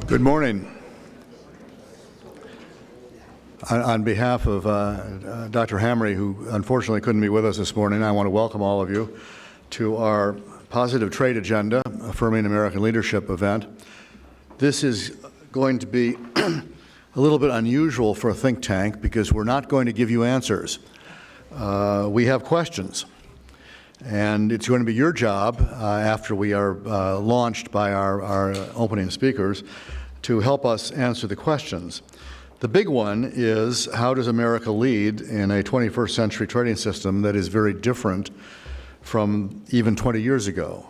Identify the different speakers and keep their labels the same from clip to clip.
Speaker 1: Good morning. On behalf of Dr. Hamre, who unfortunately couldn't be with us this morning, I want to welcome all of you to our Positive Trade Agenda, Affirming American Leadership event. This is going to be a little bit unusual for a think tank because we're not going to give you answers. We have questions. And it's going to be your job, after we are launched by our opening speakers, to help us answer the questions. The big one is, how does America lead in a 21st century trading system that is very different from even 20 years ago?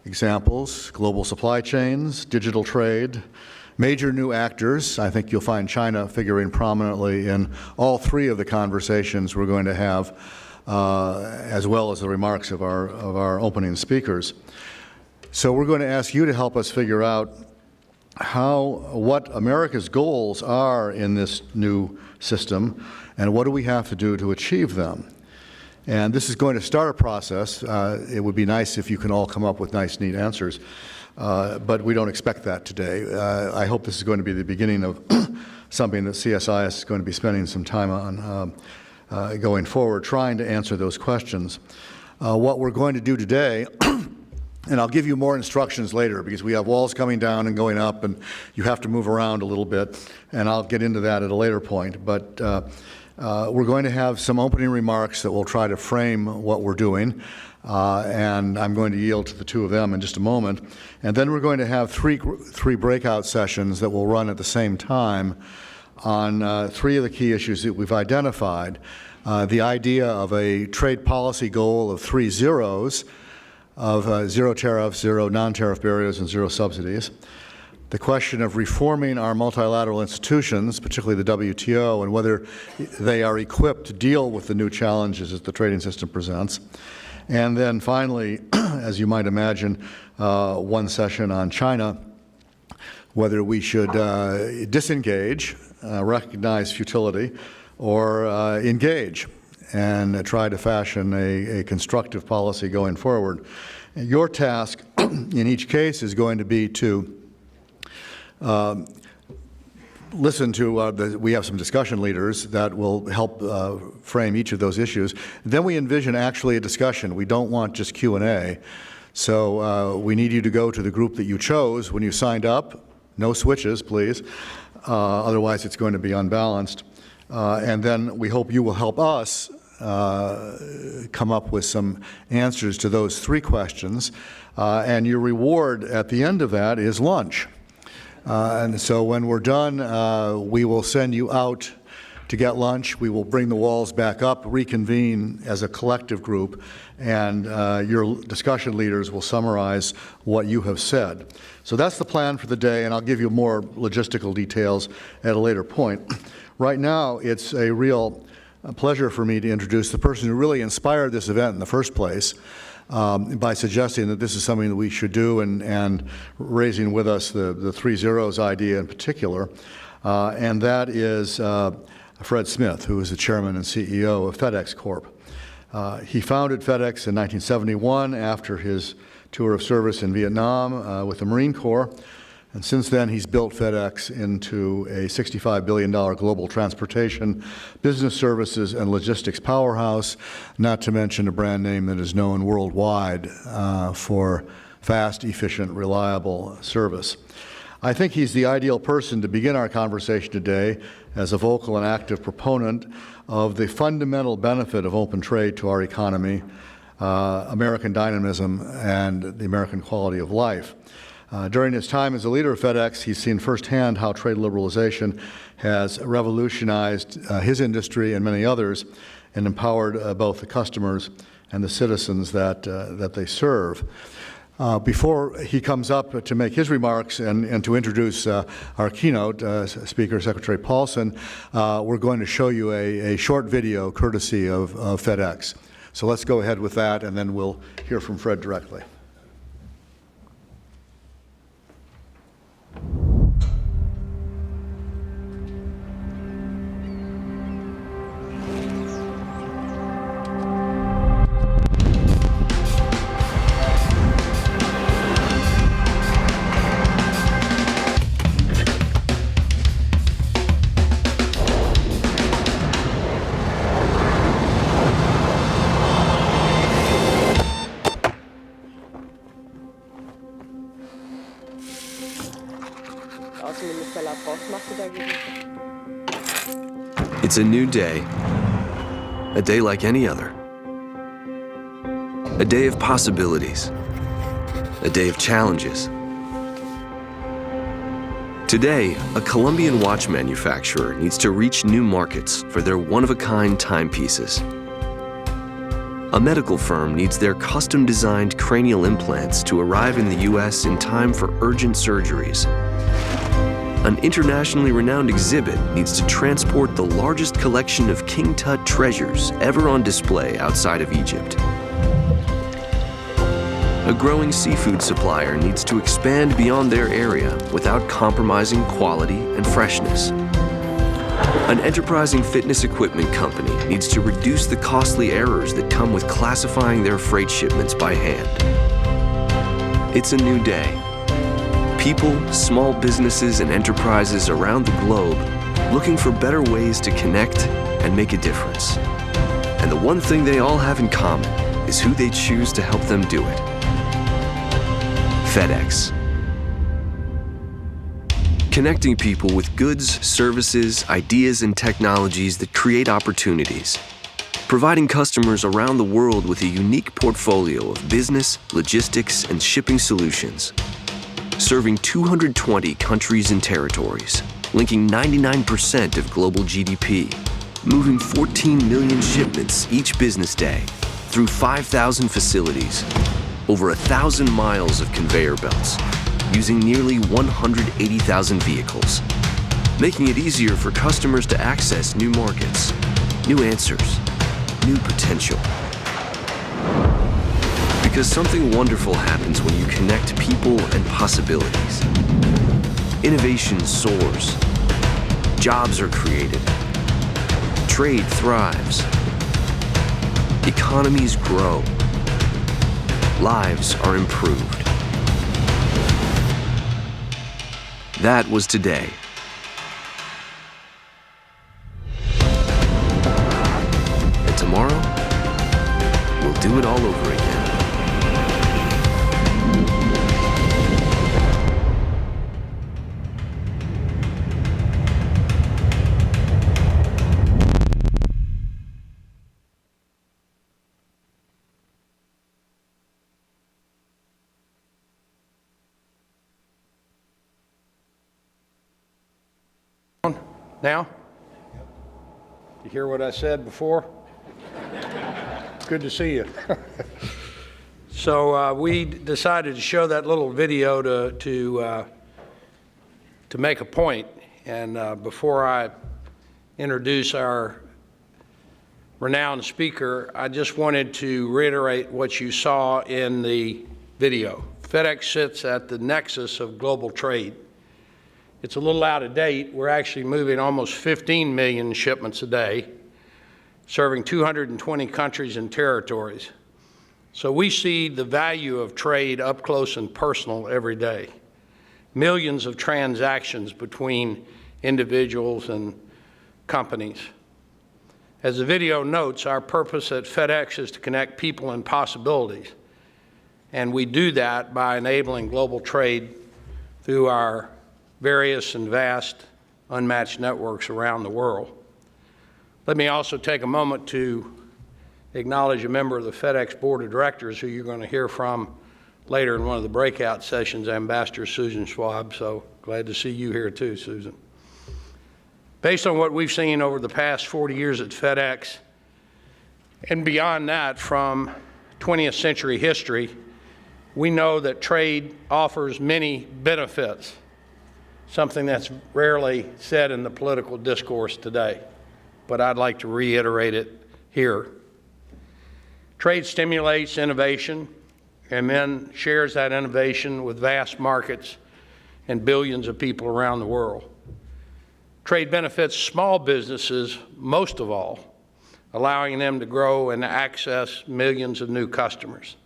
Speaker 1: Examples: global supply chains, digital trade, major new actors. I think you'll find China figuring prominently in all three of the conversations we're going to have, as well as the remarks of our opening speakers. So we're going to ask you to help us figure out what America's goals are in this new system, and what do we have to do to achieve them. And this is going to start a process. It would be nice if you can all come up with nice, neat answers, but we don't expect that today. I hope this is going to be the beginning of something that CSIS is going to be spending some time on going forward, trying to answer those questions. What we're going to do today, and I'll give you more instructions later because we have walls coming down and going up and you have to move around a little bit, and I'll get into that at a later point. But we're going to have some opening remarks that will try to frame what we're doing, and I'm going to yield to the two of them in just a moment. And then we're going to have three breakout sessions that will run at the same time on three of the key issues that we've identified. The idea of a trade policy goal of 3 zeros, of zero tariffs, zero non-tariff barriers, and zero subsidies. The question of reforming our multilateral institutions, particularly the WTO, and whether they are equipped to deal with the new challenges that the trading system presents. And then finally, as you might imagine, one session on China, whether we should disengage, recognize futility, or engage and try to fashion a constructive policy going forward. And your task in each case is going to be to listen to, we have some discussion leaders that will help frame each of those issues. Then we envision actually a discussion. We don't want just Q&A. So we need you to go to the group that you chose when you signed up. No switches, please. Otherwise, it's going to be unbalanced. And then we hope you will help us come up with some answers to those three questions. And your reward at the end of that is lunch. And so when we're done, we will send you out to get lunch. We will bring the walls back up, reconvene as a collective group, and your discussion leaders will summarize what you have said. So that's the plan for the day, and I'll give you more logistical details at a later point. Right now, it's a real pleasure for me to introduce the person who really inspired this event in the first place, by suggesting that this is something that we should do, and raising with us the 3 zeros idea in particular, and that is Fred Smith, who is the chairman and CEO of FedEx Corp. He founded FedEx in 1971 after his tour of service in Vietnam with the Marine Corps. And since then, he's built FedEx into a $65 billion global transportation, business services, and logistics powerhouse, not to mention a brand name that is known worldwide for fast, efficient, reliable service. I think he's the ideal person to begin our conversation today as a vocal and active proponent of the fundamental benefit of open trade to our economy, American dynamism, and the American quality of life. During his time as a leader of FedEx, he's seen firsthand how trade liberalization has revolutionized his industry and many others, and empowered both the customers and the citizens that they serve. Before he comes up to make his remarks and to introduce our keynote speaker, Secretary Paulson, we're going to show you a short video courtesy of FedEx. So let's go ahead with that, and then we'll hear from Fred directly.
Speaker 2: It's a new day, a day like any other. A day of possibilities, a day of challenges. Today, a Colombian watch manufacturer needs to reach new markets for their one-of-a-kind timepieces. A medical firm needs their custom-designed cranial implants to arrive in the U.S. in time for urgent surgeries. An internationally renowned exhibit needs to transport the largest collection of King Tut treasures ever on display outside of Egypt. A growing seafood supplier needs to expand beyond their area without compromising quality and freshness. An enterprising fitness equipment company needs to reduce the costly errors that come with classifying their freight shipments by hand. It's a new day. People, small businesses, and enterprises around the globe looking for better ways to connect and make a difference. And the one thing they all have in common is who they choose to help them do it. FedEx. Connecting people with goods, services, ideas, and technologies that create opportunities. Providing customers around the world with a unique portfolio of business, logistics, and shipping solutions. Serving 220 countries and territories, linking 99% of global GDP. Moving 14 million shipments each business day through 5,000 facilities. Over 1,000 miles of conveyor belts, using nearly 180,000 vehicles, making it easier for customers to access new markets, new answers, new potential. Because something wonderful happens when you connect people and possibilities. Innovation soars, jobs are created, trade thrives, economies grow, lives are improved. That was today. And tomorrow, we'll do it all over again.
Speaker 3: Now? You hear what I said before? Good to see you. So we decided to show that little video to make a point. And before I introduce our renowned speaker, I just wanted to reiterate what you saw in the video. FedEx sits at the nexus of global trade. It's a little out of date. We're actually moving almost 15 million shipments a day, serving 220 countries and territories. So we see the value of trade up close and personal every day. Millions of transactions between individuals and companies. As the video notes, our purpose at FedEx is to connect people and possibilities. And we do that by enabling global trade through our various and vast unmatched networks around the world. Let me also take a moment to acknowledge a member of the FedEx Board of Directors who you're going to hear from later in one of the breakout sessions, Ambassador Susan Schwab. So glad to see you here too, Susan. Based on what we've seen over the past 40 years at FedEx, and beyond that from 20th century history, we know that trade offers many benefits, something that's rarely said in the political discourse today, but I'd like to reiterate it here. Trade stimulates innovation and then shares that innovation with vast markets and billions of people around the world. Trade benefits small businesses most of all, allowing them to grow and access millions of new customers.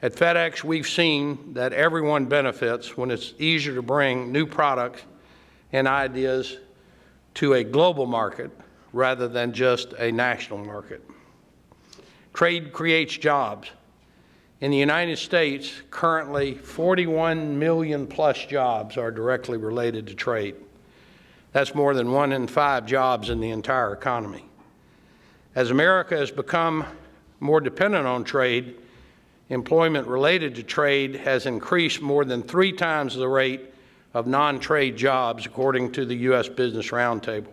Speaker 3: At FedEx, we've seen that everyone benefits when it's easier to bring new products and ideas to a global market rather than just a national market. Trade creates jobs. In the United States, currently 41 million plus jobs are directly related to trade. That's more than 1 in 5 jobs in the entire economy. As America has become more dependent on trade, employment related to trade has increased more than 3 times the rate of non-trade jobs, according to the U.S. Business Roundtable.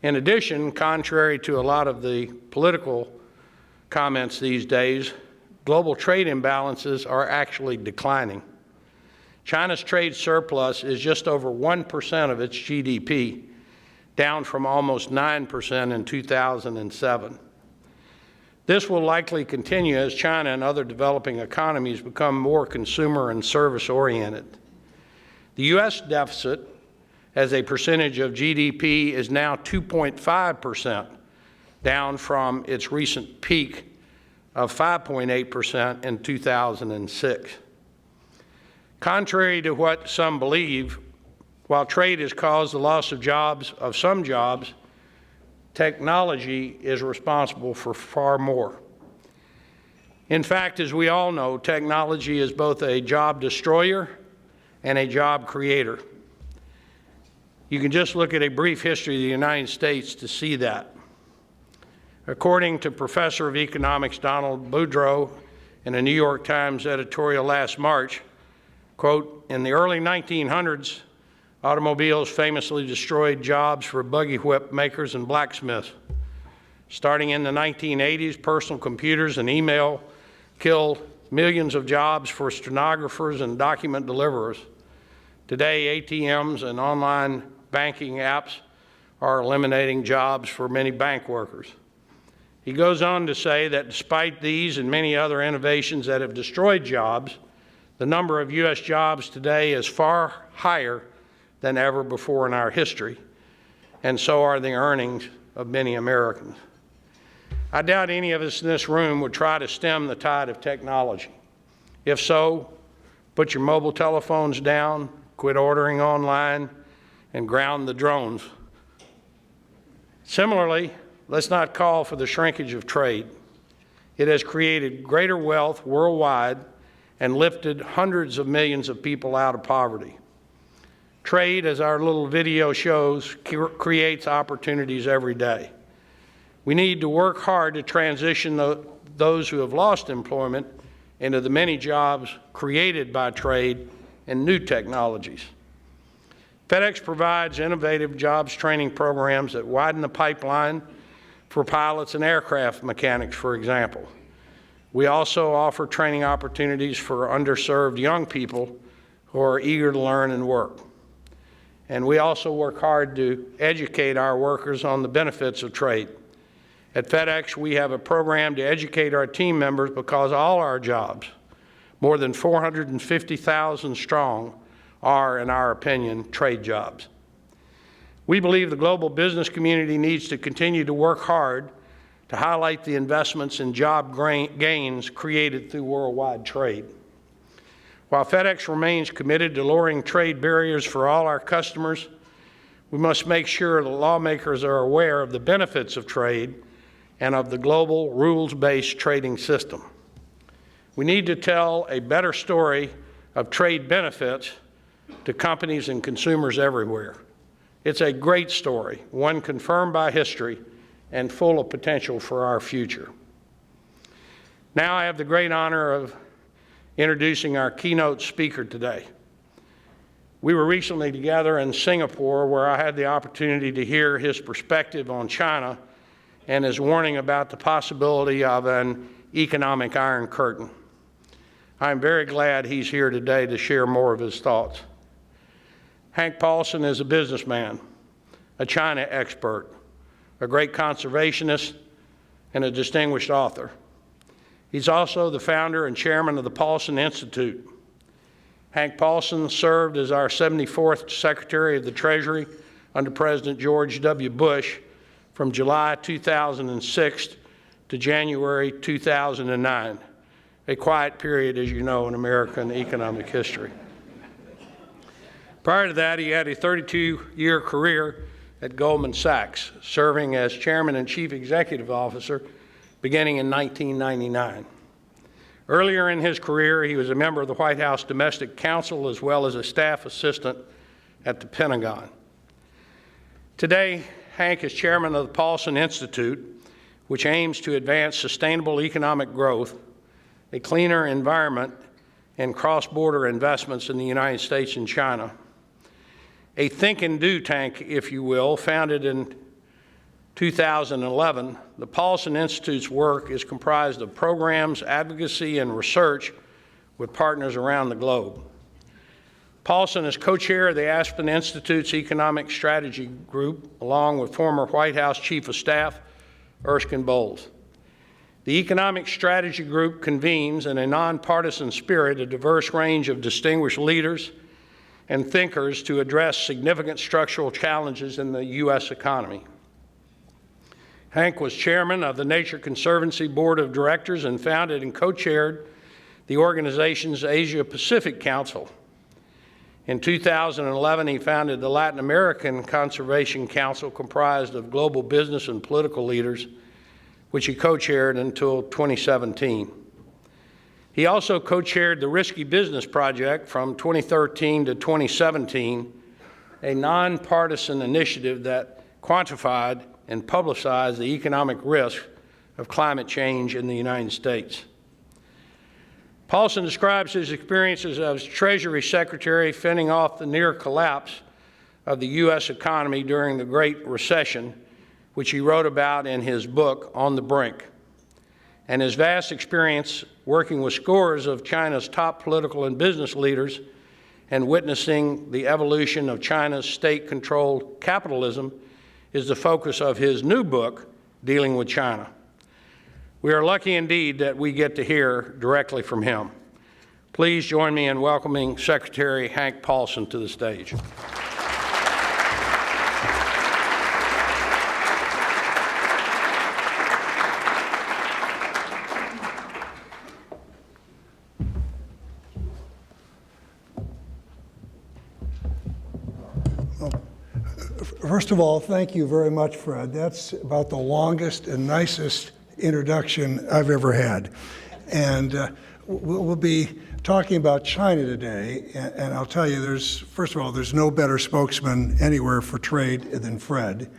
Speaker 3: In addition, contrary to a lot of the political comments these days, global trade imbalances are actually declining. China's trade surplus is just over 1% of its GDP, down from almost 9% in 2007. This will likely continue as China and other developing economies become more consumer and service-oriented. The U.S. deficit as a percentage of GDP is now 2.5%, down from its recent peak of 5.8% in 2006. Contrary to what some believe, while trade has caused the loss of some jobs, technology is responsible for far more. In fact, as we all know, technology is both a job destroyer and a job creator. You can just look at a brief history of the United States to see that. According to Professor of Economics Donald Boudreaux in a New York Times editorial last March, quote, in the early 1900s, automobiles famously destroyed jobs for buggy whip makers and blacksmiths. Starting in the 1980s, personal computers and email killed millions of jobs for stenographers and document deliverers. Today, ATMs and online banking apps are eliminating jobs for many bank workers. He goes on to say that despite these and many other innovations that have destroyed jobs, the number of U.S. jobs today is far higher than ever before in our history, and so are the earnings of many Americans. I doubt any of us in this room would try to stem the tide of technology. If so, put your mobile telephones down, quit ordering online, and ground the drones. Similarly, let's not call for the shrinkage of trade. It has created greater wealth worldwide and lifted hundreds of millions of people out of poverty. Trade, as our little video shows, creates opportunities every day. We need to work hard to transition those who have lost employment into the many jobs created by trade and new technologies. FedEx provides innovative jobs training programs that widen the pipeline for pilots and aircraft mechanics, for example. We also offer training opportunities for underserved young people who are eager to learn and work. And we also work hard to educate our workers on the benefits of trade. At FedEx, we have a program to educate our team members because all our jobs, more than 450,000 strong, are, in our opinion, trade jobs. We believe the global business community needs to continue to work hard to highlight the investments and job gains created through worldwide trade. While FedEx remains committed to lowering trade barriers for all our customers, we must make sure that lawmakers are aware of the benefits of trade and of the global rules-based trading system. We need to tell a better story of trade benefits to companies and consumers everywhere. It's a great story, one confirmed by history and full of potential for our future. Now I have the great honor of introducing our keynote speaker today. We were recently together in Singapore, where I had the opportunity to hear his perspective on China and his warning about the possibility of an economic iron curtain. I'm very glad he's here today to share more of his thoughts. Hank Paulson is a businessman, a China expert, a great conservationist, and a distinguished author. He's also the founder and chairman of the Paulson Institute. Hank Paulson served as our 74th Secretary of the Treasury under President George W. Bush from July 2006 to January 2009, a quiet period, as you know, in American economic history. Prior to that, he had a 32-year career at Goldman Sachs, serving as chairman and chief executive officer beginning in 1999. Earlier in his career, he was a member of the White House Domestic Council as well as a staff assistant at the Pentagon. Today, Hank is chairman of the Paulson Institute, which aims to advance sustainable economic growth, a cleaner environment, and cross-border investments in the United States and China. A think and do tank, if you will, founded in 2011, the Paulson Institute's work is comprised of programs, advocacy, and research with partners around the globe. Paulson is co-chair of the Aspen Institute's Economic Strategy Group, along with former White House Chief of Staff Erskine Bowles. The Economic Strategy Group convenes in a nonpartisan spirit a diverse range of distinguished leaders and thinkers to address significant structural challenges in the U.S. economy. Hank was chairman of the Nature Conservancy Board of Directors and founded and co-chaired the organization's Asia-Pacific Council. In 2011, he founded the Latin American Conservation Council, comprised of global business and political leaders, which he co-chaired until 2017. He also co-chaired the Risky Business Project from 2013 to 2017, a nonpartisan initiative that quantified and publicized the economic risk of climate change in the United States. Paulson describes his experiences as Treasury Secretary fending off the near collapse of the U.S. economy during the Great Recession, which he wrote about in his book, On the Brink, and his vast experience working with scores of China's top political and business leaders and witnessing the evolution of China's state-controlled capitalism is the focus of his new book, Dealing with China. We are lucky indeed that we get to hear directly from him. Please join me in welcoming Secretary Hank Paulson to the stage.
Speaker 4: First of all, thank you very much, Fred. That's about the longest and nicest introduction I've ever had. And we'll be talking about China today, and I'll tell you, first of all, there's no better spokesman anywhere for trade than Fred.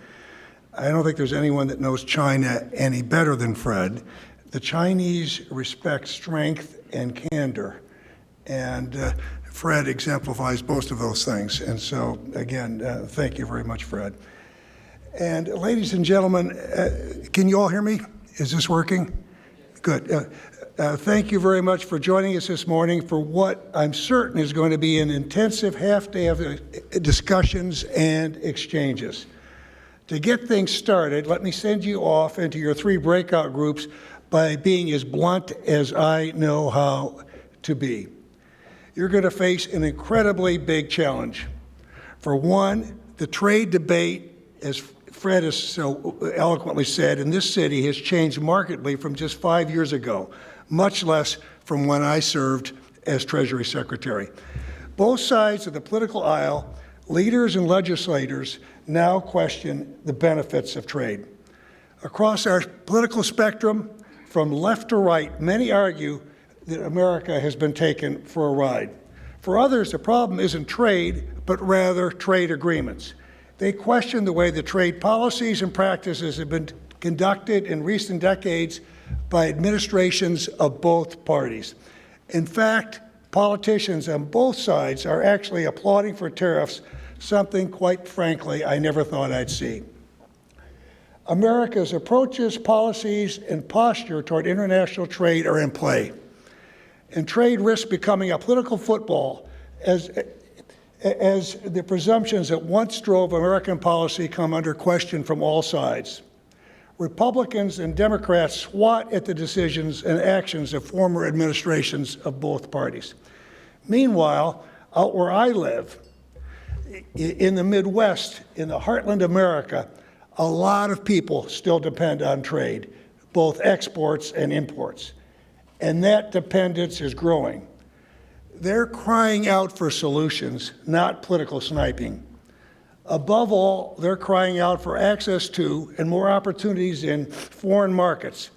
Speaker 4: I don't think there's anyone that knows China any better than Fred. The Chinese respect strength and candor, and Fred exemplifies both of those things. And so, again, thank you very much, Fred. And ladies and gentlemen, can you all hear me? Is this working? Good. Thank you very much for joining us this morning for what I'm certain is going to be an intensive half day of discussions and exchanges. To get things started, let me send you off into your 3 breakout groups by being as blunt as I know how to be. You're going to face an incredibly big challenge. For one, the trade debate, as Fred has so eloquently said, in this city has changed markedly from just 5 years ago, much less from when I served as Treasury Secretary. Both sides of the political aisle, leaders and legislators, now question the benefits of trade. Across our political spectrum, from left to right, many argue that America has been taken for a ride. For others, the problem isn't trade, but rather trade agreements. They question the way the trade policies and practices have been conducted in recent decades by administrations of both parties. In fact, politicians on both sides are actually applauding for tariffs, something, quite frankly, I never thought I'd see. America's approaches, policies, and posture toward international trade are in play, and trade risks becoming a political football as the presumptions that once drove American policy come under question from all sides. Republicans and Democrats swat at the decisions and actions of former administrations of both parties. Meanwhile, out where I live, in the Midwest, in the heartland of America, a lot of people still depend on trade, both exports and imports. And that dependence is growing. They're crying out for solutions, not political sniping. Above all, they're crying out for access to and more opportunities in foreign markets,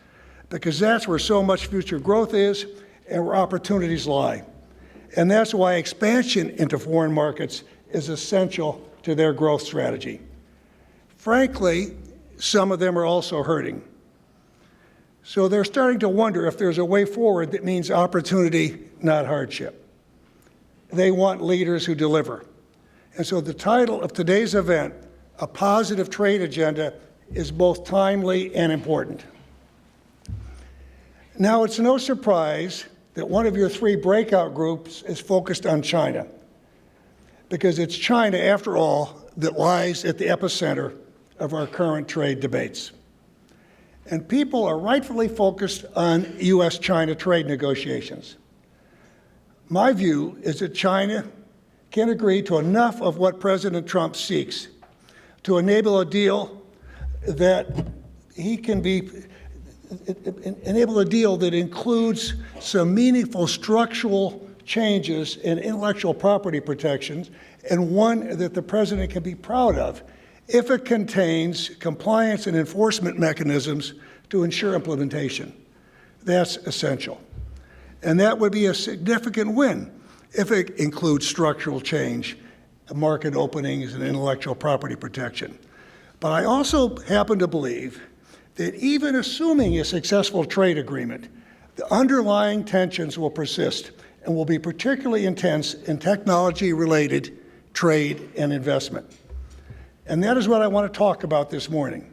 Speaker 4: because that's where so much future growth is, and where opportunities lie. And that's why expansion into foreign markets is essential to their growth strategy. Frankly, some of them are also hurting. So they're starting to wonder if there's a way forward that means opportunity, not hardship. They want leaders who deliver. And so the title of today's event, A Positive Trade Agenda, is both timely and important. Now, it's no surprise that one of your three breakout groups is focused on China, because it's China, after all, that lies at the epicenter of our current trade debates. And people are rightfully focused on U.S.-China trade negotiations. My view is that China can agree to enough of what President Trump seeks to enable a deal that includes some meaningful structural changes in intellectual property protections, and one that the president can be proud of if it contains compliance and enforcement mechanisms to ensure implementation. That's essential. And that would be a significant win if it includes structural change, market openings, and intellectual property protection. But I also happen to believe that even assuming a successful trade agreement, the underlying tensions will persist and will be particularly intense in technology-related trade and investment. And that is what I want to talk about this morning.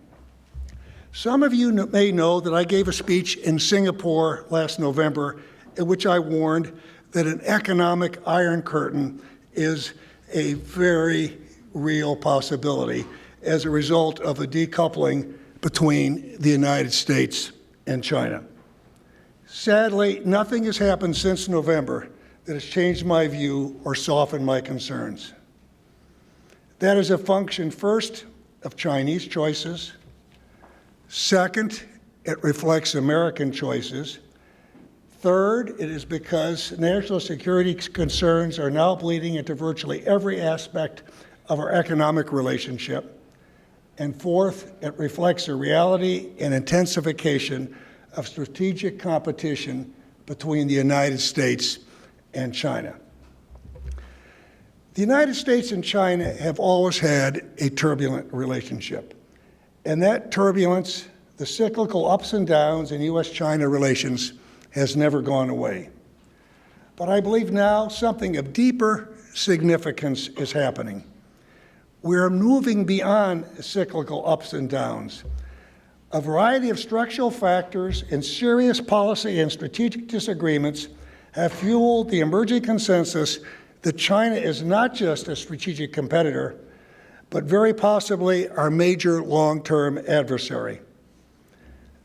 Speaker 4: Some of you may know that I gave a speech in Singapore last November in which I warned that an economic iron curtain is a very real possibility as a result of a decoupling between the United States and China. Sadly, nothing has happened since November that has changed my view or softened my concerns. That is a function, first, of Chinese choices. Second, it reflects American choices. Third, it is because national security concerns are now bleeding into virtually every aspect of our economic relationship. And fourth, it reflects a reality and intensification of strategic competition between the United States and China. The United States and China have always had a turbulent relationship. And that turbulence, the cyclical ups and downs in U.S.-China relations, has never gone away. But I believe now something of deeper significance is happening. We're moving beyond cyclical ups and downs. A variety of structural factors and serious policy and strategic disagreements have fueled the emerging consensus that China is not just a strategic competitor, but very possibly our major long-term adversary.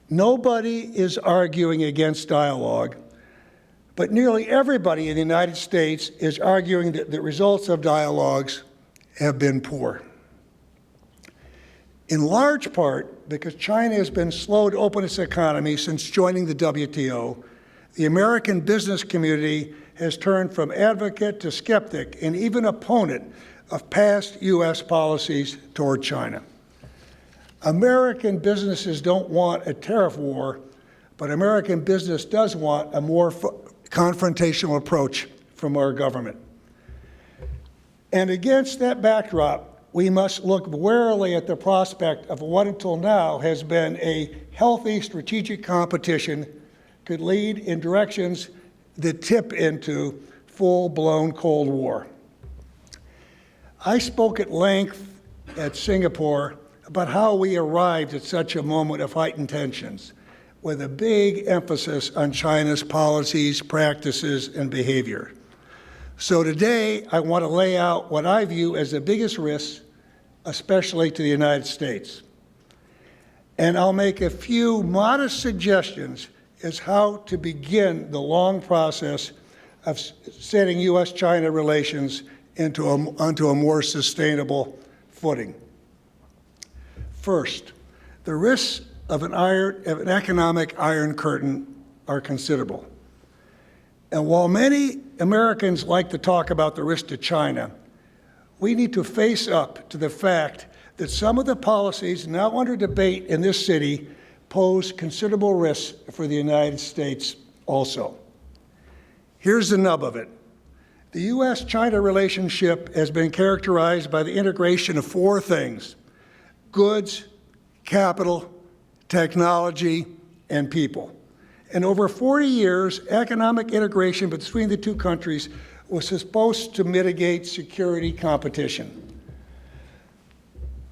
Speaker 4: Nobody is arguing against dialogue, but nearly everybody in the United States is arguing that the results of dialogues have been poor. In large part because China has been slow to open its economy since joining the WTO, the American business community has turned from advocate to skeptic and even opponent of past U.S. policies toward China. American businesses don't want a tariff war, but American business does want a more confrontational approach from our government. And against that backdrop, we must look warily at the prospect of what until now has been a healthy strategic competition could lead in directions that tip into full-blown Cold War. I spoke at length at Singapore about how we arrived at such a moment of heightened tensions, with a big emphasis on China's policies, practices, and behavior. So today, I want to lay out what I view as the biggest risks, especially to the United States. And I'll make a few modest suggestions as how to begin the long process of setting U.S.-China relations onto a more sustainable footing. First, the risks of an economic iron curtain are considerable. And while many Americans like to talk about the risk to China, we need to face up to the fact that some of the policies now under debate in this city pose considerable risks for the United States also. Here's the nub of it. The U.S.-China relationship has been characterized by the integration of four things: goods, capital, technology, and people. And over 40 years, economic integration between the two countries was supposed to mitigate security competition.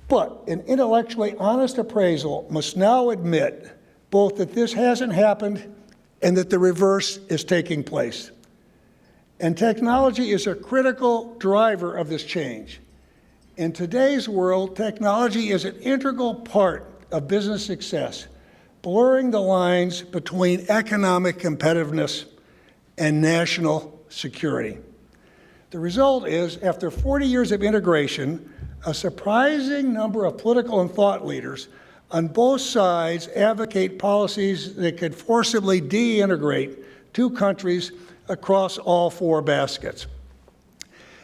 Speaker 4: But an intellectually honest appraisal must now admit both that this hasn't happened and that the reverse is taking place. And technology is a critical driver of this change. In today's world, technology is an integral part of business success, blurring the lines between economic competitiveness and national security. The result is, after 40 years of integration, a surprising number of political and thought leaders on both sides advocate policies that could forcibly de-integrate two countries across all four baskets.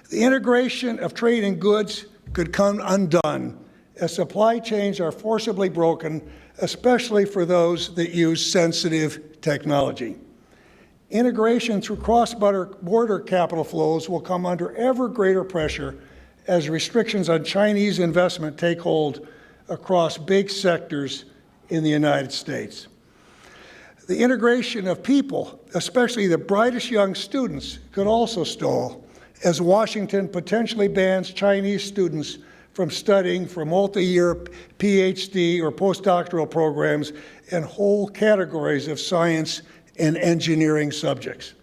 Speaker 4: The integration of trade and goods could come undone as supply chains are forcibly broken, especially for those that use sensitive technology. Integration through cross-border capital flows will come under ever greater pressure as restrictions on Chinese investment take hold across big sectors in the United States. The integration of people, especially the brightest young students, could also stall as Washington potentially bans Chinese students from studying for multi-year PhD or postdoctoral programs in whole categories of science and engineering subjects.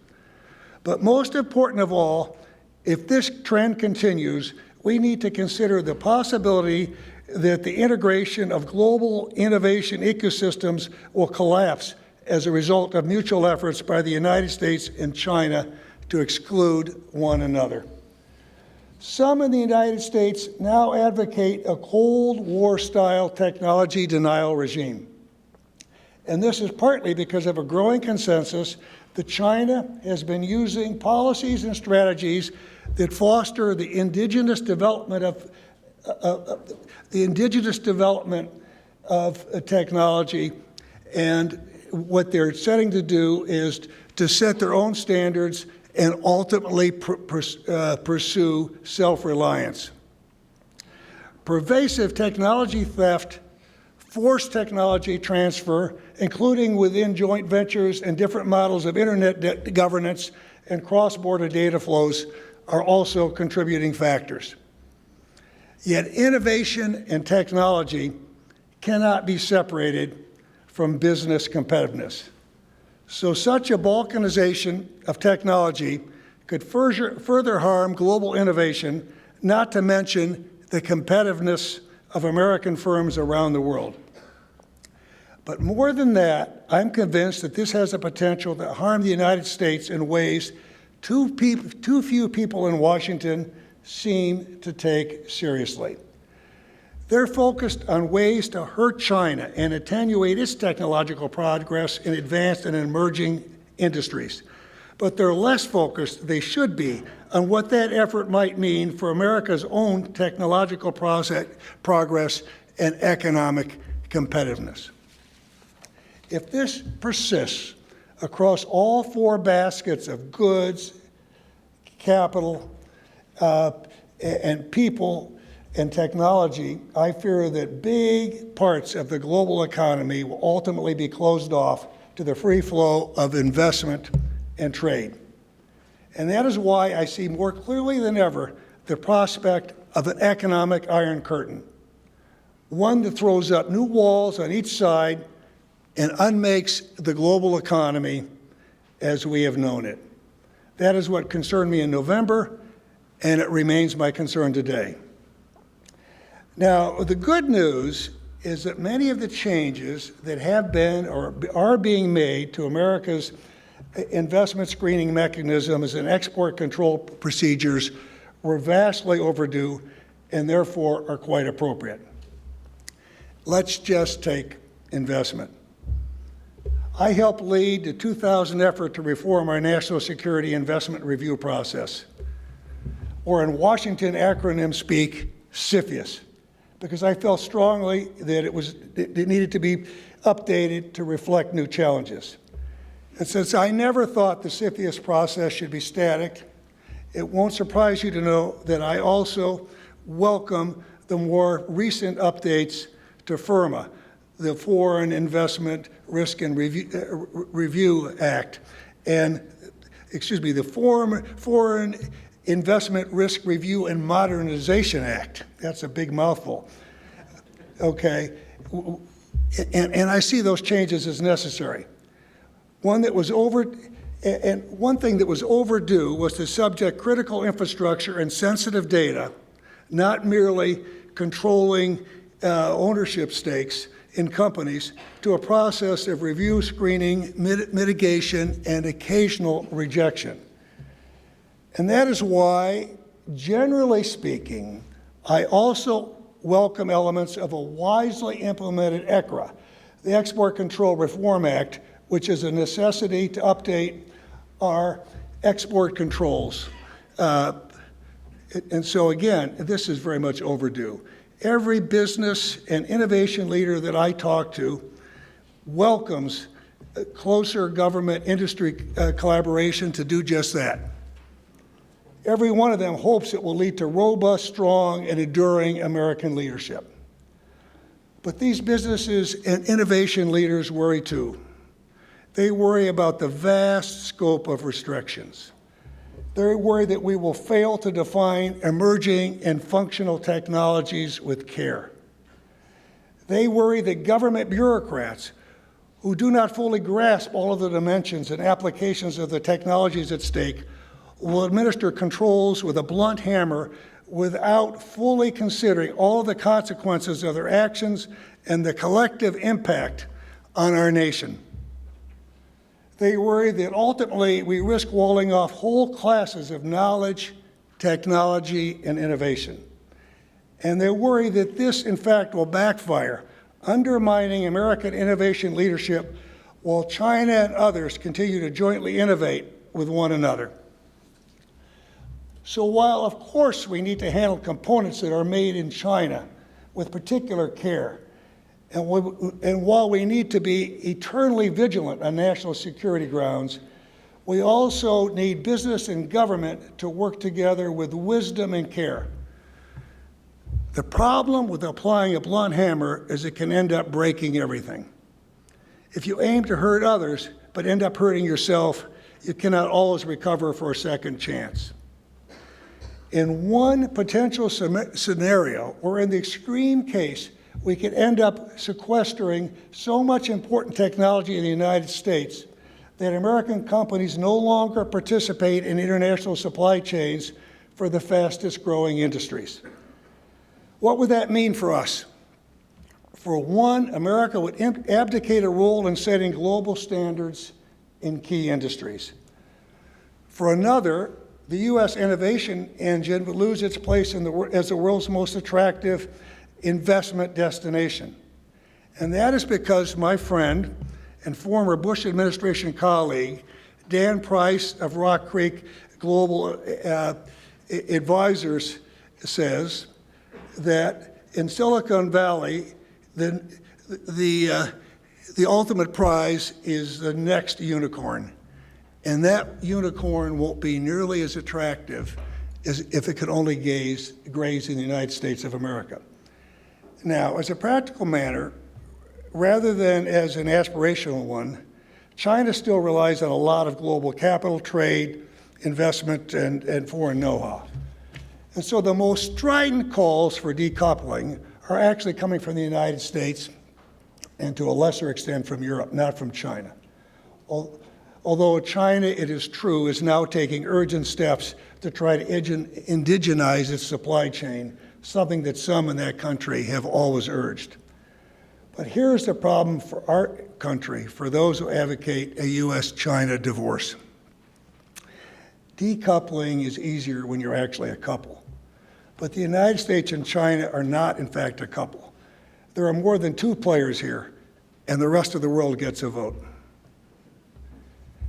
Speaker 4: But most important of all, if this trend continues, we need to consider the possibility that the integration of global innovation ecosystems will collapse as a result of mutual efforts by the United States and China to exclude one another. Some in the United States now advocate a Cold War-style technology denial regime. And this is partly because of a growing consensus that China has been using policies and strategies that foster the indigenous development of technology, and what they're setting to do is to set their own standards and ultimately pursue self-reliance. Pervasive technology theft, forced technology transfer, including within joint ventures and different models of internet governance and cross-border data flows, are also contributing factors. Yet innovation and technology cannot be separated from business competitiveness. So such a balkanization of technology could further harm global innovation, not to mention the competitiveness of American firms around the world. But more than that, I'm convinced that this has the potential to harm the United States in ways too few people in Washington seem to take seriously. They're focused on ways to hurt China and attenuate its technological progress in advanced and emerging industries. But they're less focused, they should be, on what that effort might mean for America's own technological progress and economic competitiveness. If this persists across all four baskets of goods, capital, and people, and technology, I fear that big parts of the global economy will ultimately be closed off to the free flow of investment and trade. And that is why I see more clearly than ever the prospect of an economic Iron Curtain, one that throws up new walls on each side and unmakes the global economy as we have known it. That is what concerned me in November, and it remains my concern today. Now, the good news is that many of the changes that have been or are being made to America's investment screening mechanisms and export control procedures were vastly overdue and therefore are quite appropriate. Let's just take investment. I helped lead the 2000 effort to reform our national security investment review process, or in Washington acronym speak, CFIUS, because I felt strongly that it needed to be updated to reflect new challenges. And since I never thought the CFIUS process should be static, it won't surprise you to know that I also welcome the more recent updates to FIRMA, the Foreign Investment Risk and Review Act, and, the Foreign Investment Risk Review and Modernization Act. That's a big mouthful. Okay, and I see those changes as necessary. One thing that was overdue was to subject critical infrastructure and sensitive data, not merely controlling ownership stakes in companies, to a process of review, screening, mitigation, and occasional rejection. And that is why, generally speaking, I also welcome elements of a wisely implemented ECRA, the Export Control Reform Act, which is a necessity to update our export controls. And so again, this is very much overdue. Every business and innovation leader that I talk to welcomes closer government-industry collaboration to do just that. Every one of them hopes it will lead to robust, strong, and enduring American leadership. But these businesses and innovation leaders worry too. They worry about the vast scope of restrictions. They're worried that we will fail to define emerging and functional technologies with care. They worry that government bureaucrats who do not fully grasp all of the dimensions and applications of the technologies at stake will administer controls with a blunt hammer without fully considering all of the consequences of their actions and the collective impact on our nation. They worry that ultimately we risk walling off whole classes of knowledge, technology, and innovation. And they worry that this, in fact, will backfire, undermining American innovation leadership while China and others continue to jointly innovate with one another. So while, of course, we need to handle components that are made in China with particular care, and while we need to be eternally vigilant on national security grounds, we also need business and government to work together with wisdom and care. The problem with applying a blunt hammer is it can end up breaking everything. If you aim to hurt others but end up hurting yourself, you cannot always recover for a second chance. In one potential scenario, or in the extreme case, we could end up sequestering so much important technology in the United States that American companies no longer participate in international supply chains for the fastest growing industries. What would that mean for us? For one, America would abdicate a role in setting global standards in key industries. For another, the U.S. innovation engine would lose its place as the world's most attractive investment destination. And that is because my friend and former Bush administration colleague, Dan Price of Rock Creek Global Advisors, says that in Silicon Valley, the ultimate prize is the next unicorn. And that unicorn won't be nearly as attractive as if it could only graze in the United States of America. Now, as a practical matter, rather than as an aspirational one, China still relies on a lot of global capital, trade, investment, and foreign know-how. And so the most strident calls for decoupling are actually coming from the United States and to a lesser extent from Europe, not from China. Although China, it is true, is now taking urgent steps to try to indigenize its supply chain, something that some in that country have always urged. But here's the problem for our country, for those who advocate a U.S.-China divorce. Decoupling is easier when you're actually a couple. But the United States and China are not, in fact, a couple. There are more than two players here, and the rest of the world gets a vote.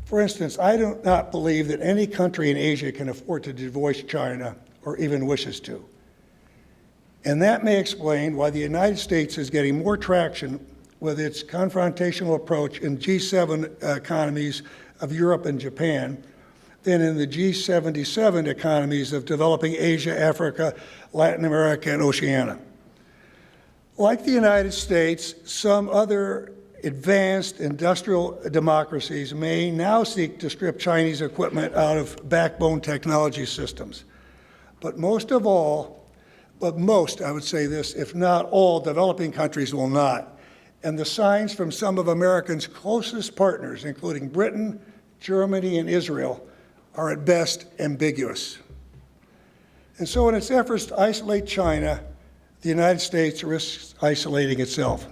Speaker 4: For instance, I do not believe that any country in Asia can afford to divorce China or even wishes to. And that may explain why the United States is getting more traction with its confrontational approach in G7 economies of Europe and Japan than in the G77 economies of developing Asia, Africa, Latin America, and Oceania. Like the United States, some other advanced industrial democracies may now seek to strip Chinese equipment out of backbone technology systems. But most, I would say this, if not all, developing countries will not. And the signs from some of America's closest partners, including Britain, Germany, and Israel, are at best ambiguous. And so in its efforts to isolate China, the United States risks isolating itself.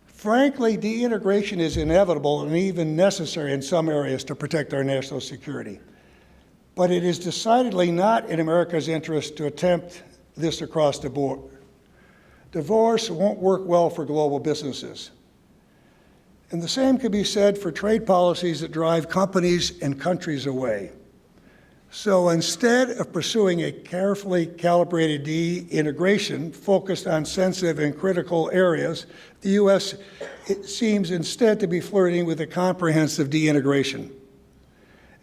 Speaker 4: Frankly, de-integration is inevitable and even necessary in some areas to protect our national security. But it is decidedly not in America's interest to attempt this across the board. Divorce won't work well for global businesses. And the same could be said for trade policies that drive companies and countries away. So instead of pursuing a carefully calibrated de-integration focused on sensitive and critical areas, the U.S. seems instead to be flirting with a comprehensive de-integration.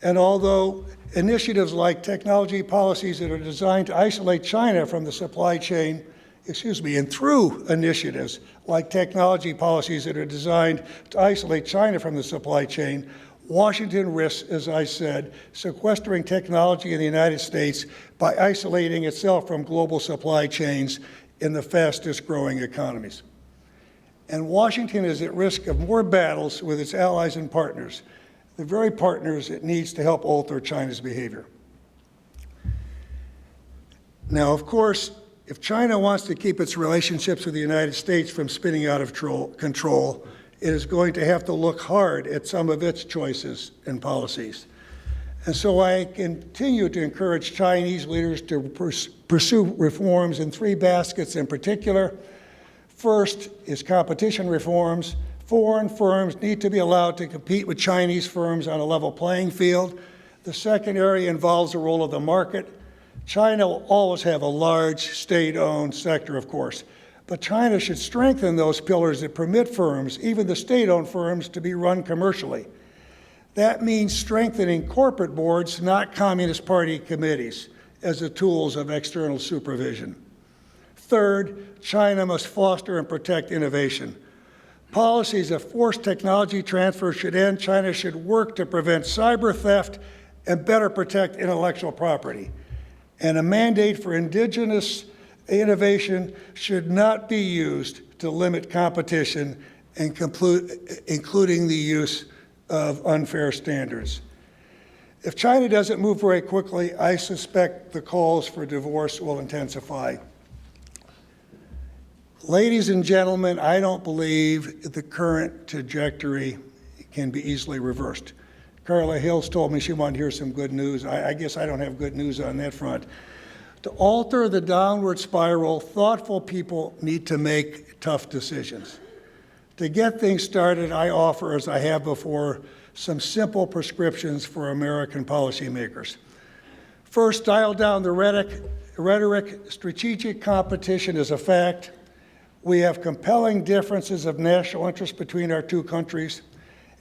Speaker 4: And although initiatives like technology policies that are designed to isolate China from the supply chain, and through initiatives like technology policies that are designed to isolate China from the supply chain, Washington risks, as I said, sequestering technology in the United States by isolating itself from global supply chains in the fastest growing economies. And Washington is at risk of more battles with its allies and partners, the very partners it needs to help alter China's behavior. Now, of course, if China wants to keep its relationships with the United States from spinning out of control, it is going to have to look hard at some of its choices and policies. And so I continue to encourage Chinese leaders to pursue reforms in three baskets in particular. First is competition reforms. Foreign firms need to be allowed to compete with Chinese firms on a level playing field. The second area involves the role of the market. China will always have a large state-owned sector, of course, but China should strengthen those pillars that permit firms, even the state-owned firms, to be run commercially. That means strengthening corporate boards, not Communist Party committees, as the tools of external supervision. Third, China must foster and protect innovation. Policies of forced technology transfer should end. China should work to prevent cyber theft and better protect intellectual property. And a mandate for indigenous innovation should not be used to limit competition, including the use of unfair standards. If China doesn't move very quickly, I suspect the calls for divorce will intensify. Ladies and gentlemen, I don't believe the current trajectory can be easily reversed. Carla Hills told me she wanted to hear some good news. I guess I don't have good news on that front. To alter the downward spiral, thoughtful people need to make tough decisions. To get things started, I offer, as I have before, some simple prescriptions for American policymakers. First, dial down the rhetoric. Strategic competition is a fact. We have compelling differences of national interest between our two countries,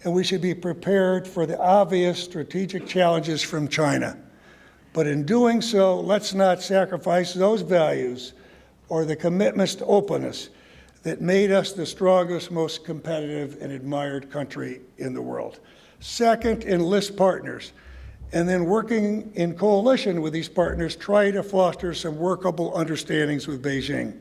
Speaker 4: and we should be prepared for the obvious strategic challenges from China. But in doing so, let's not sacrifice those values or the commitments to openness that made us the strongest, most competitive, and admired country in the world. Second, enlist partners, and then working in coalition with these partners, try to foster some workable understandings with Beijing.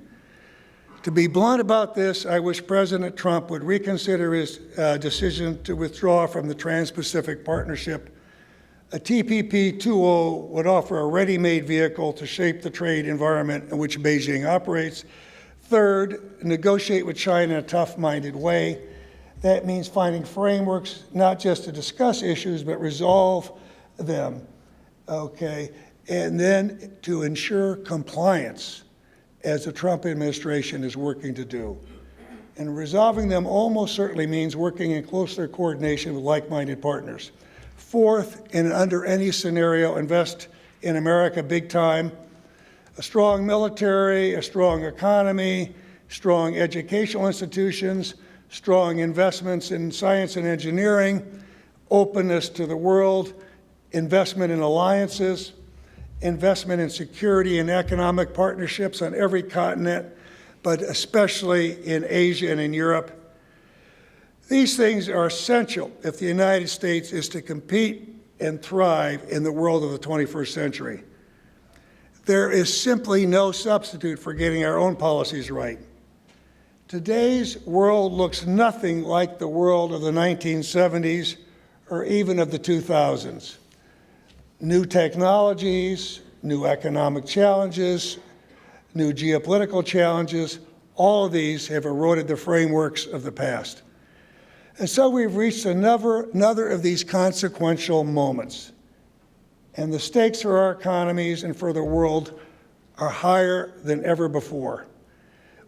Speaker 4: To be blunt about this, I wish President Trump would reconsider his decision to withdraw from the Trans-Pacific Partnership. A TPP 2.0 would offer a ready-made vehicle to shape the trade environment in which Beijing operates. Third, negotiate with China in a tough-minded way. That means finding frameworks not just to discuss issues, but resolve them, okay? And then to ensure compliance, as the Trump administration is working to do. And resolving them almost certainly means working in closer coordination with like-minded partners. Fourth, and under any scenario, invest in America big time. A strong military, a strong economy, strong educational institutions, strong investments in science and engineering, openness to the world, investment in alliances, investment in security and economic partnerships on every continent, but especially in Asia and in Europe. These things are essential if the United States is to compete and thrive in the world of the 21st century. There is simply no substitute for getting our own policies right. Today's world looks nothing like the world of the 1970s or even of the 2000s. New technologies, new economic challenges, new geopolitical challenges, all of these have eroded the frameworks of the past. And so we've reached another of these consequential moments. And the stakes for our economies and for the world are higher than ever before.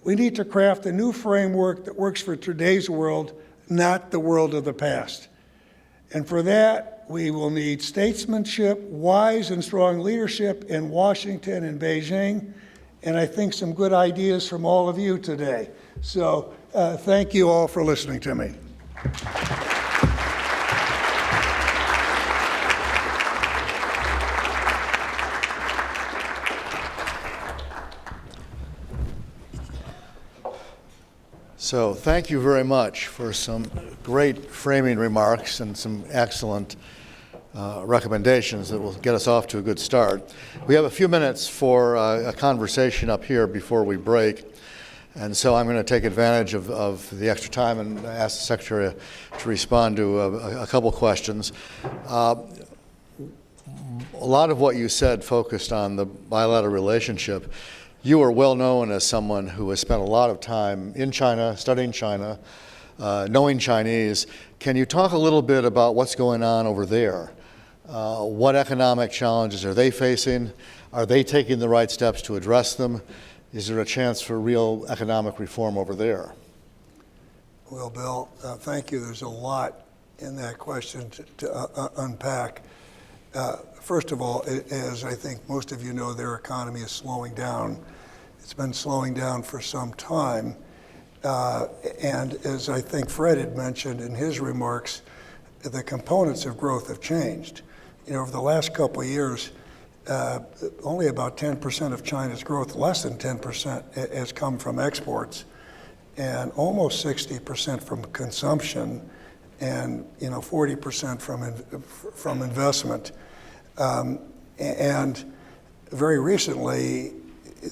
Speaker 4: We need to craft a new framework that works for today's world, not the world of the past. And for that, we will need statesmanship, wise and strong leadership in Washington and Beijing, and I think some good ideas from all of you today. So thank you all for listening to me.
Speaker 1: So thank you very much for some great framing remarks and some excellent recommendations that will get us off to a good start. We have a few minutes for a conversation up here before we break. And so I'm going to take advantage of the extra time and ask the Secretary to respond to a couple questions. A lot of what you said focused on the bilateral relationship. You are well known as someone who has spent a lot of time in China, studying China, knowing Chinese. Can you talk a little bit about what's going on over there? What economic challenges are they facing? Are they taking the right steps to address them? Is there a chance for real economic reform over there?
Speaker 4: Well, Bill, thank you. There's a lot in that question to unpack. First of all, as I think most of you know, their economy is slowing down. It's been slowing down for some time. And as I think Fred had mentioned in his remarks, the components of growth have changed. You know, over the last couple of years, only about 10% of China's growth, less than 10%, has come from exports, and almost 60% from consumption, and 40% from investment. And very recently,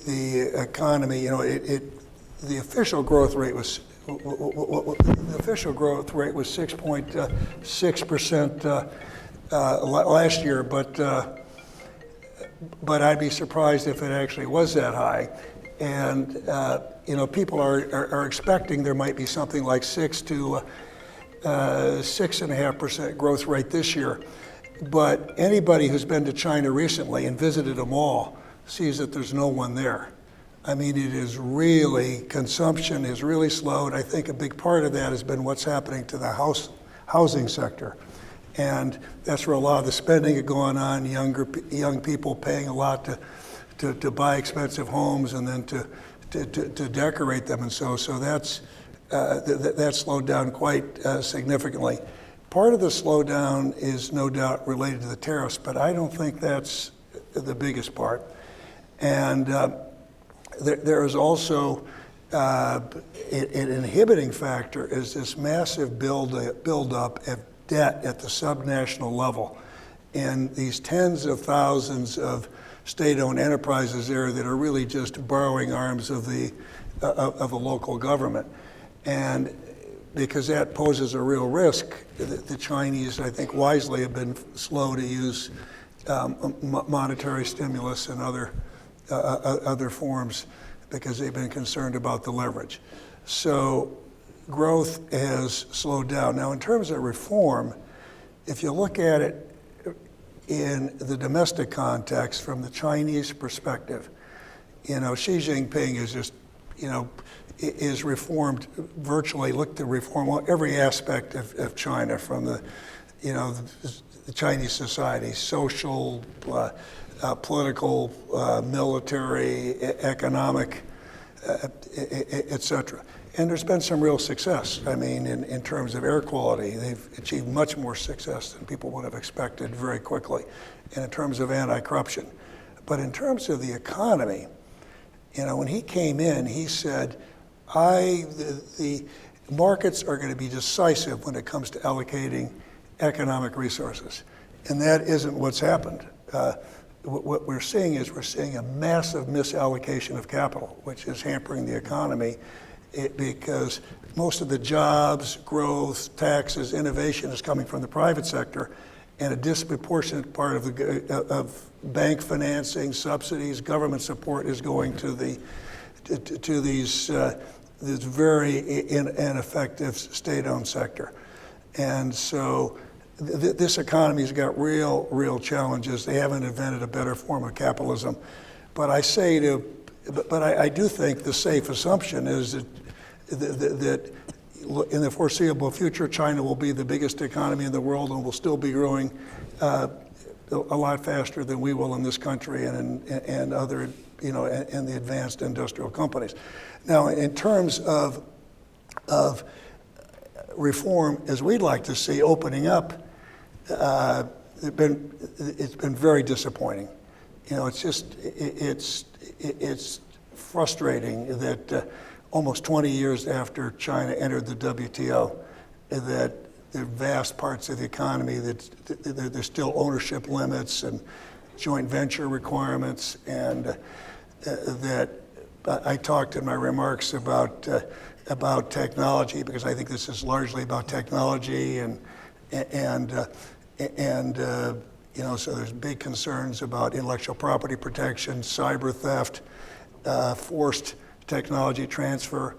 Speaker 4: the economy, the official growth rate was 6.6% last year, but I'd be surprised if it actually was that high. And people are expecting there might be something like 6 to 6.5% growth rate this year. But anybody who's been to China recently and visited a mall sees that there's no one there. I mean, it is really, consumption is really slowed. I think a big part of that has been what's happening to the housing sector. And that's where a lot of the spending is going on, young people paying a lot to buy expensive homes and then to decorate them. And so that's slowed down quite significantly. Part of the slowdown is no doubt related to the tariffs, but I don't think that's the biggest part. And there is also an inhibiting factor is this massive buildup of debt at the subnational level, and these tens of thousands of state-owned enterprises there that are really just borrowing arms of the local government. And because that poses a real risk, the Chinese, I think wisely, have been slow to use monetary stimulus and other forms because they've been concerned about the leverage. So growth has slowed down. Now, in terms of reform, if you look at it in the domestic context from the Chinese perspective, Xi Jinping is just, is reformed, virtually looked to reform every aspect of China, from the Chinese society, social, political, military, economic, et cetera. And there's been some real success. I mean, in terms of air quality, they've achieved much more success than people would have expected very quickly, and in terms of anti-corruption. But in terms of the economy, when he came in, he said, the markets are going to be decisive when it comes to allocating economic resources. And that isn't what's happened. What we're seeing is a massive misallocation of capital, which is hampering the economy because most of the jobs, growth, taxes, innovation is coming from the private sector, and a disproportionate part of bank financing, subsidies, government support is going to these this very ineffective state-owned sector. And so this economy's got real challenges. They haven't invented a better form of capitalism. But I do think the safe assumption is that in the foreseeable future, China will be the biggest economy in the world and will still be growing a lot faster than we will in this country and other, and the advanced industrial companies. Now, in terms of reform, as we'd like to see opening up, it's been very disappointing. It's frustrating that almost 20 years after China entered the WTO, that there are vast parts of the economy that there's still ownership limits and joint venture requirements, and that I talked in my remarks about technology, because I think this is largely about technology, and so there's big concerns about intellectual property protection, cyber theft, forced technology transfer,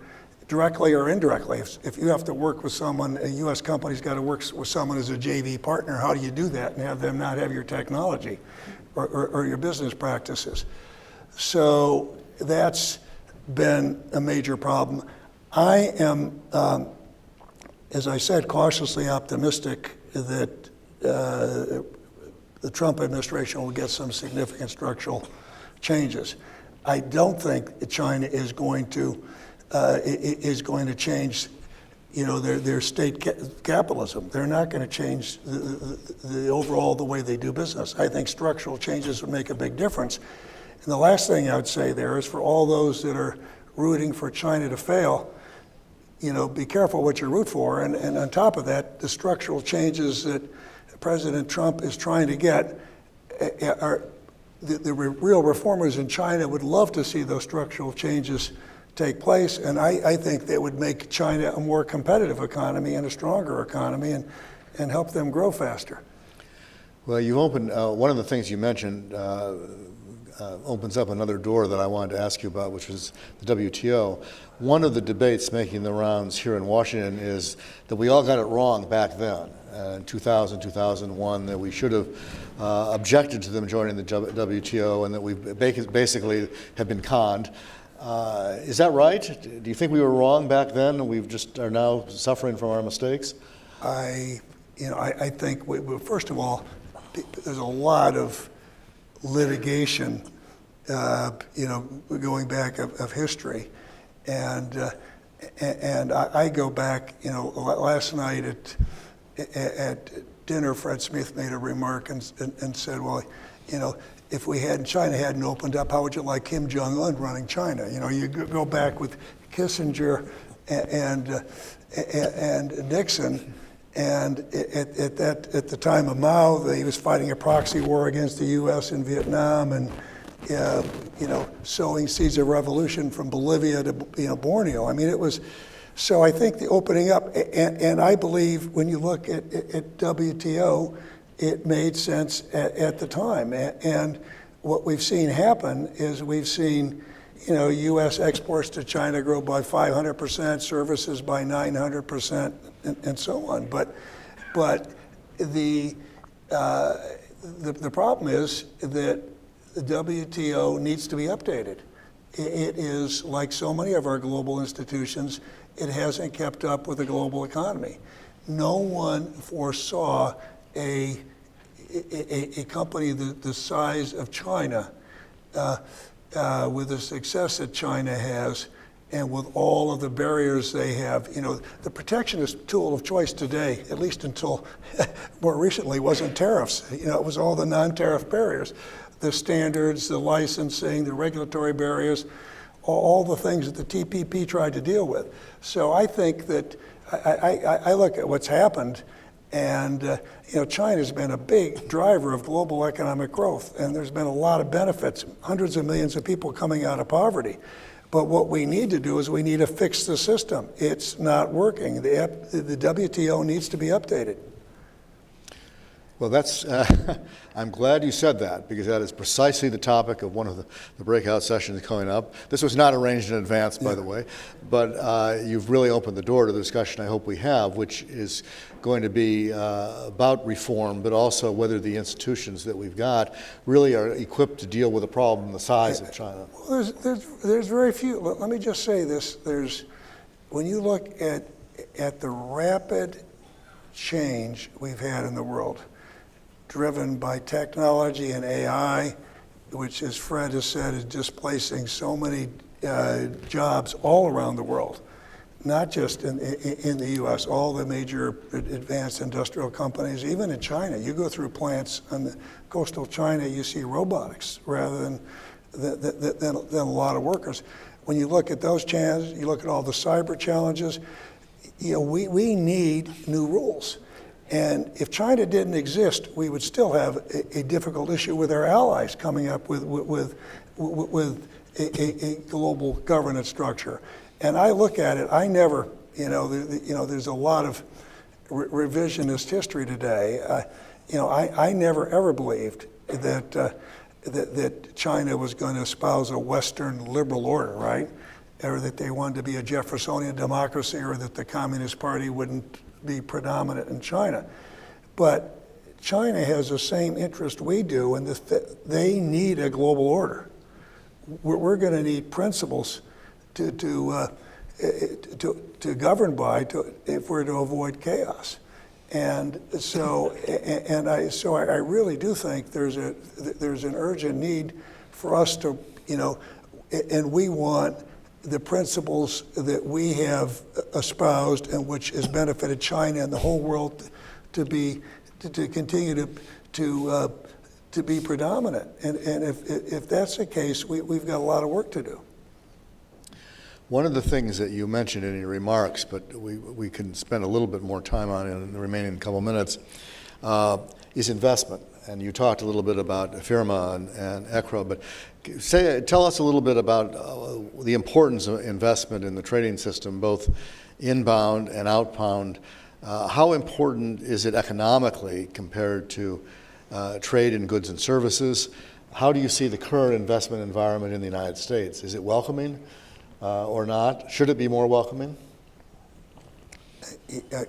Speaker 4: directly or indirectly. If you have to work with someone, a U.S. company's got to work with someone as a JV partner, how do you do that and have them not have your technology or your business practices? So that's been a major problem. I am, as I said, cautiously optimistic that the Trump administration will get some significant structural changes. I don't think China is going to change, their state capitalism. They're not going to change the overall the way they do business. I think structural changes would make a big difference. And the last thing I would say there is, for all those that are rooting for China to fail, be careful what you root for. And on top of that, the structural changes that President Trump is trying to get are the real reformers in China would love to see those structural changes take place, and I think that would make China a more competitive economy and a stronger economy and help them grow faster.
Speaker 1: Well, you opened, one of the things you mentioned opens up another door that I wanted to ask you about, which is the WTO. One of the debates making the rounds here in Washington is that we all got it wrong back then, in 2000, 2001, that we should have objected to them joining the WTO, and that we basically have been conned. Is that right? Do you think we were wrong back then and we've just are now suffering from our mistakes?
Speaker 4: I think, first of all, there's a lot of litigation, going back of history, and I go back. Last night at dinner, Fred Smith made a remark and said, well, if China hadn't opened up, how would you like Kim Jong-un running China? You go back with Kissinger and Nixon. And at the time of Mao, he was fighting a proxy war against the U.S. in Vietnam, and sowing seeds of revolution from Bolivia to Borneo. I mean, it was. So I think the opening up, and I believe when you look at WTO, it made sense at the time. And what we've seen happen is we've seen, U.S. exports to China grow by 500%, services by 900%, and so on. But the problem is that the WTO needs to be updated. It is like so many of our global institutions. It hasn't kept up with the global economy. No one foresaw a company the size of China, with the success that China has, and with all of the barriers they have, the protectionist tool of choice today, at least until more recently, wasn't tariffs. It was all the non-tariff barriers, the standards, the licensing, the regulatory barriers, all the things that the TPP tried to deal with. So I think that I look at what's happened, and China's been a big driver of global economic growth, and there's been a lot of benefits, hundreds of millions of people coming out of poverty. But what we need to do is we need to fix the system. It's not working. The WTO needs to be updated.
Speaker 1: Well, that's, I'm glad you said that, because that is precisely the topic of one of the breakout sessions coming up. This was not arranged in advance, by the way, but you've really opened the door to the discussion I hope we have, which is going to be about reform, but also whether the institutions that we've got really are equipped to deal with a problem the size of China.
Speaker 4: Well, there's very few. Let me just say this. When you look at the rapid change we've had in the world, driven by technology and AI, which, as Fred has said, is displacing so many jobs all around the world, not just in the U.S., all the major advanced industrial companies, even in China. You go through plants on coastal China, you see robotics rather than a lot of workers. When you look at those challenges, you look at all the cyber challenges, we need new rules. And if China didn't exist, we would still have a difficult issue with our allies coming up with a global governance structure. And I look at it, I never, there's a lot of revisionist history today. I never ever believed that China was going to espouse a Western liberal order, right? Or that they wanted to be a Jeffersonian democracy, or that the Communist Party wouldn't be predominant in China. But China has the same interest we do, and they need a global order. We're going to need principles to govern by if we're to avoid chaos. And so I really do think there's an urgent need for us to, and we want the principles that we have espoused and which has benefited China and the whole world to continue to be predominant. And if that's the case, we've got a lot of work to do.
Speaker 1: One of the things that you mentioned in your remarks, but we can spend a little bit more time on it in the remaining couple minutes, is investment. And you talked a little bit about FIRMA and ECRO, but tell us a little bit about the importance of investment in the trading system, both inbound and outbound. How important is it economically compared to trade in goods and services? How do you see the current investment environment in the United States? Is it welcoming or not? Should it be more welcoming?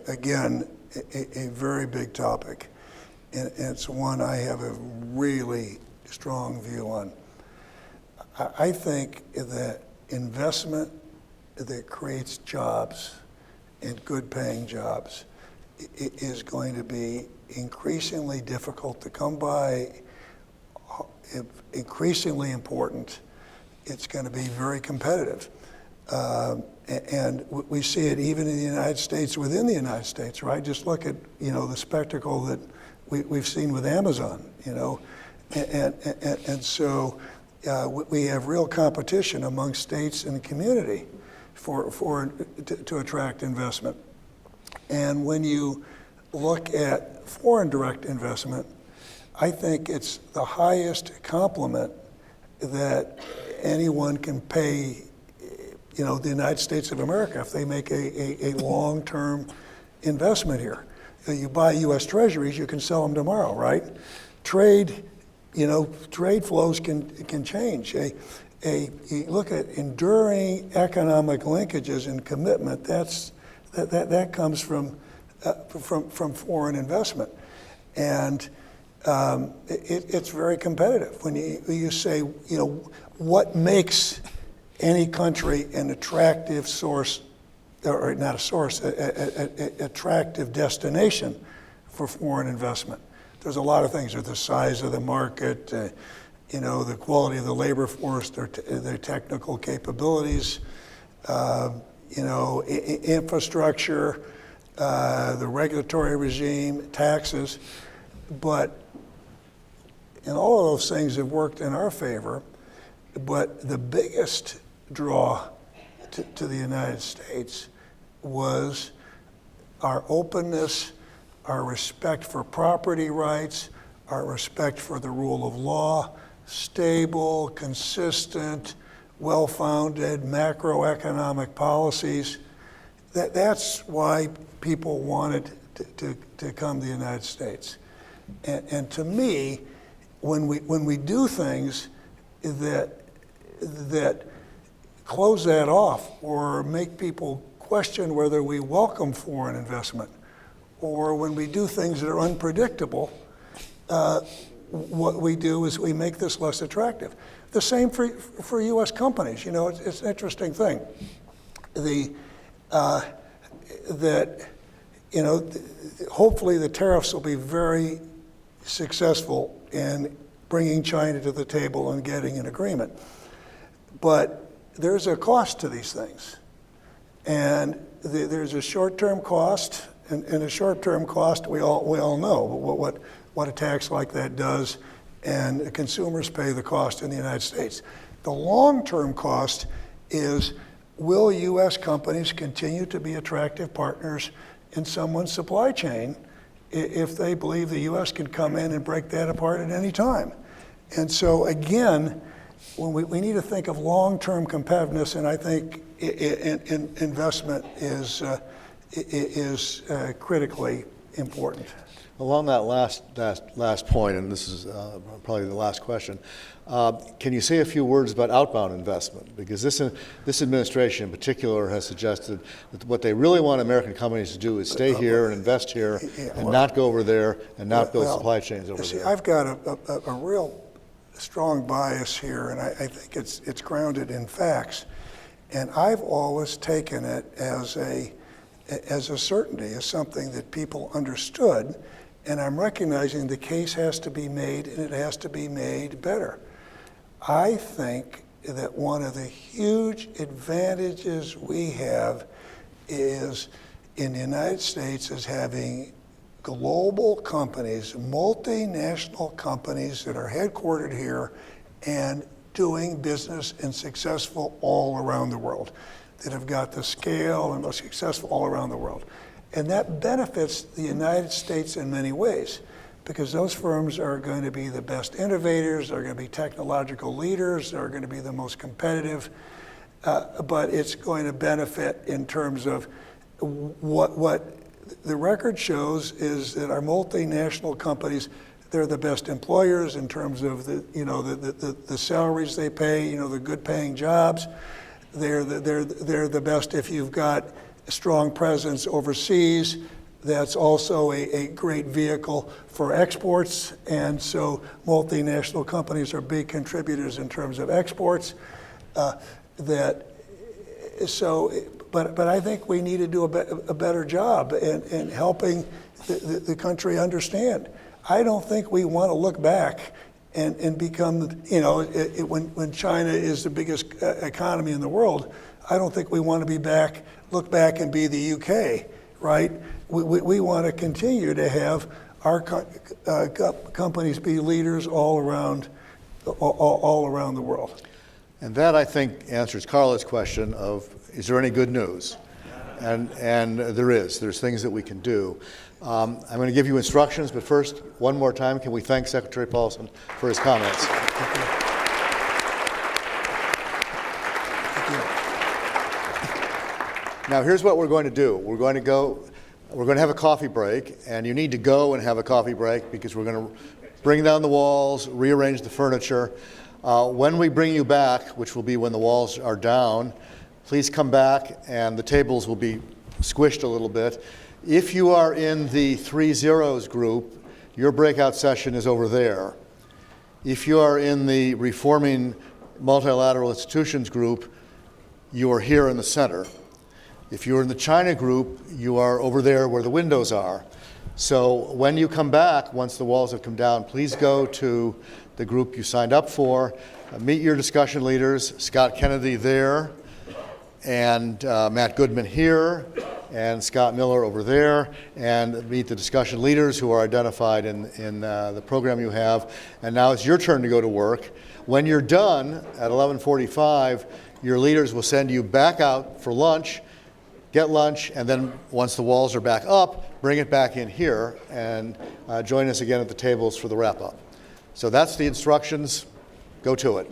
Speaker 4: Again, a very big topic. And it's one I have a really strong view on. I think that investment that creates jobs and good paying jobs is going to be increasingly difficult to come by, increasingly important. It's going to be very competitive. And we see it even in the United States, within the United States, right? Just look at, the spectacle that we've seen with Amazon, and so we have real competition among states and the community to attract investment. And when you look at foreign direct investment, I think it's the highest compliment that anyone can pay, the United States of America if they make a long-term investment here. You buy U.S. Treasuries, you can sell them tomorrow, right? Trade flows can change. You look at enduring economic linkages and commitment. That comes from foreign investment, and it's very competitive. When you say, what makes any country an attractive source, or not a source, attractive destination for foreign investment. There's a lot of things. There's the size of the market, the quality of the labor force, their technical capabilities, infrastructure, the regulatory regime, taxes, and all of those things have worked in our favor. But the biggest draw to the United States was our openness, our respect for property rights, our respect for the rule of law, stable, consistent, well-founded macroeconomic policies. That's why people wanted to come to the United States. And to me, when we do things that close that off or make people question whether we welcome foreign investment, or when we do things that are unpredictable, what we do is we make this less attractive. The same for U.S. companies. It's an interesting thing. Hopefully the tariffs will be very successful in bringing China to the table and getting an agreement. But there's a cost to these things. And there's a short-term cost, and a short-term cost we all know what a tax like that does, and consumers pay the cost in the United States. The long-term cost is, will U.S. companies continue to be attractive partners in someone's supply chain if they believe the U.S. can come in and break that apart at any time? And so again, when we need to think of long-term competitiveness, and I think investment is critically important.
Speaker 1: Along that last point, and this is probably the last question, can you say a few words about outbound investment? Because this administration in particular has suggested that what they really want American companies to do is stay here and invest here and not go over there and not build supply chains over there.
Speaker 4: I've got a real strong bias here, and I think it's grounded in facts. And I've always taken it as a certainty, as something that people understood. And I'm recognizing the case has to be made, and it has to be made better. I think that one of the huge advantages we have is in the United States is having global companies, multinational companies that are headquartered here and doing business and successful all around the world, that have got the scale and are successful all around the world. And that benefits the United States in many ways, because those firms are going to be the best innovators, they're going to be technological leaders, they're going to be the most competitive, but it's going to benefit in terms of what the record shows is that our multinational companies, they're the best employers in terms of the salaries they pay, the good paying jobs. They're the best if you've got a strong presence overseas. That's also a great vehicle for exports, and so multinational companies are big contributors in terms of exports. But I think we need to do a better job in helping the country understand. I don't think we want to look back and become, when China is the biggest economy in the world, I don't think we want to look back and be the UK, right? We want to continue to have our companies be leaders all around the world.
Speaker 1: And that, I think, answers Carla's question of, is there any good news? And there's things that we can do. I'm going to give you instructions, but first, one more time, can we thank Secretary Paulson for his comments? Now, here's what we're going to do. We're going to have a coffee break, and you need to go and have a coffee break because we're going to bring down the walls, rearrange the furniture. When we bring you back, which will be when the walls are down, please come back and the tables will be squished a little bit. If you are in the 3-0s group, your breakout session is over there. If you are in the Reforming Multilateral Institutions group, you are here in the center. If you're in the China group, you are over there where the windows are. So when you come back, once the walls have come down, please go to the group you signed up for, meet your discussion leaders, Scott Kennedy there, and Matt Goodman here, and Scott Miller over there, and meet the discussion leaders who are identified in the program you have. And now it's your turn to go to work. When you're done at 11:45, your leaders will send you back out for lunch, get lunch, and then once the walls are back up, bring it back in here and join us again at the tables for the wrap-up. So that's the instructions. Go to it.